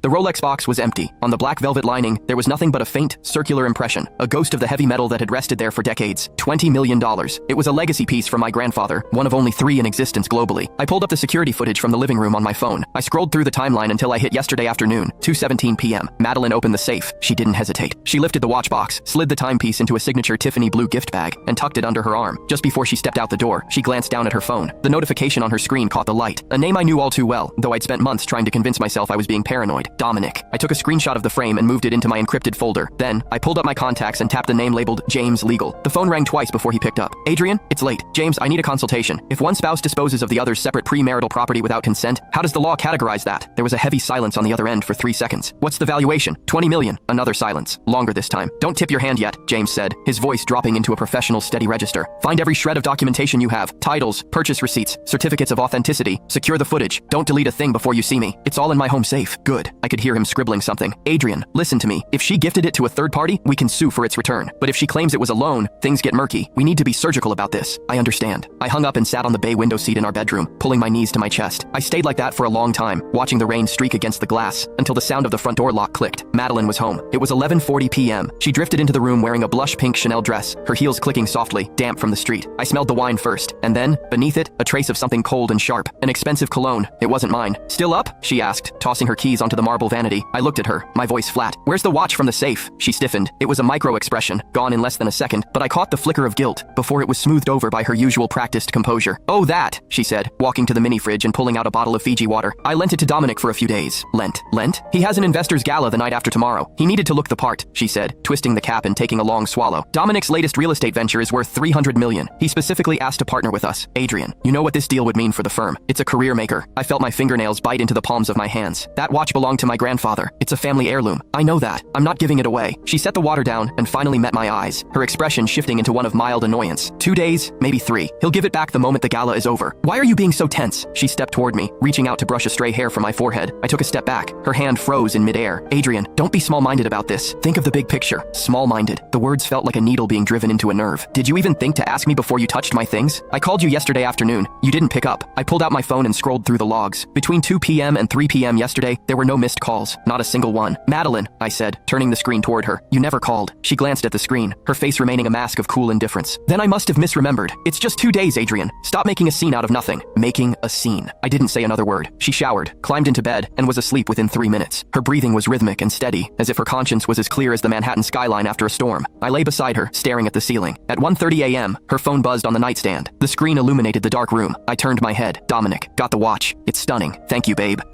The Rolex box was empty. On the black velvet lining, there was nothing but a faint, circular impression, a ghost of the heavy metal that had rested there for decades. $20 million. It was a legacy piece from my grandfather, one of only 3 in existence globally. I pulled up the security footage from the living room on my phone. I scrolled through the timeline until I hit yesterday afternoon, 2:17 p.m. Madeline opened the safe. She didn't hesitate. She lifted the watch box, slid the timepiece into a signature Tiffany blue gift bag, and tucked it under her arm. Just before she stepped out the door, she glanced down at her phone. The notification on her screen caught the light. A name I knew all too well, though I'd spent months trying to convince myself I was being paranoid. Dominic. I took a screenshot of the frame and moved it into my encrypted folder. Then, I pulled up my contacts and tapped the name labeled James Legal. The phone rang twice before he picked up. Adrian, it's late. James, I need a consultation. If one spouse disposes of the other's separate premarital property without consent, how does the law categorize that? There was a heavy silence on the other end for 3 seconds. What's the valuation? 20 million. Another silence. Longer this time. Don't tip your hand yet, James said, his voice dropping into a professional steady register. Find every shred of documentation you have. Titles, purchase receipts, certificates of authenticity. Secure the footage. Don't delete a thing before you see me. It's all in my home safe. Good. I could hear him scribbling something. Adrian, listen to me. If she gifted it to a third party, we can sue for its return. But if she claims it was a loan, things get murky. We need to be surgical about this. I understand. I hung up and sat on the bay window seat in our bedroom, pulling my knees to my chest. I stayed like that for a long time, watching the rain streak against the glass, until the sound of the front door lock clicked. Madeline was home. It was 11:40 p.m. She drifted into the room wearing a blush pink Chanel dress, her heels clicking softly, damp from the street. I smelled the wine first, and then, beneath it, a trace of something cold and sharp. An expensive cologne. It wasn't mine. Still up? She asked, tossing her keys onto the marble vanity. I looked at her, my voice flat. Where's the watch from the safe? She stiffened. It was a micro-expression, gone in less than a second, but I caught the flicker of guilt before it was smoothed over by her usual practiced composure. Oh, that, she said, walking to the mini-fridge and pulling out a bottle of Fiji water. I lent it to Dominic for a few days. Lent? He has an investors gala the night after tomorrow. He needed to look the part, she said, twisting the cap and taking a long swallow. Dominic's latest real estate venture is worth $300 million. He specifically asked to partner with us. Adrian, you know what this deal would mean for the firm. It's a career maker. I felt my fingernails bite into the palms of my hands. That watch belonged to my grandfather. It's a family heirloom. I know that. I'm not giving it away. She set the water down and finally met my eyes, her expression shifting into one of mild annoyance. 2 days, maybe 3. He'll give it back the moment the gala is over. Why are you being so tense? She stepped toward me, reaching out to brush a stray hair from my forehead. I took a step back. Her hand froze in midair. Adrian, don't be small-minded about this. Think of the big picture. Small-minded. The words felt like a needle being driven into a nerve. Did you even think to ask me before you touched my things? I called you yesterday afternoon. You didn't pick up. I pulled out my phone and scrolled through the logs. Between 2 p.m. and 3 p.m. yesterday, there were no missed calls. Not a single one. Madeline, I said, turning the screen toward her. You never called. She glanced at the screen, her face remaining a mask of cool indifference. Then I must have misremembered. It's just 2 days, Adrian. Stop making a scene out of nothing. Making a scene. I didn't say another word. She showered, climbed into bed, and was asleep within 3 minutes. Her breathing was rhythmic and steady, as if her conscience was as clear as the Manhattan skyline after a storm. I lay beside her, staring at the ceiling. At 1:30 a.m., her phone buzzed on the nightstand. The screen illuminated the dark room. I turned my head. Dominic, got the watch. It's stunning. Thank you, babe.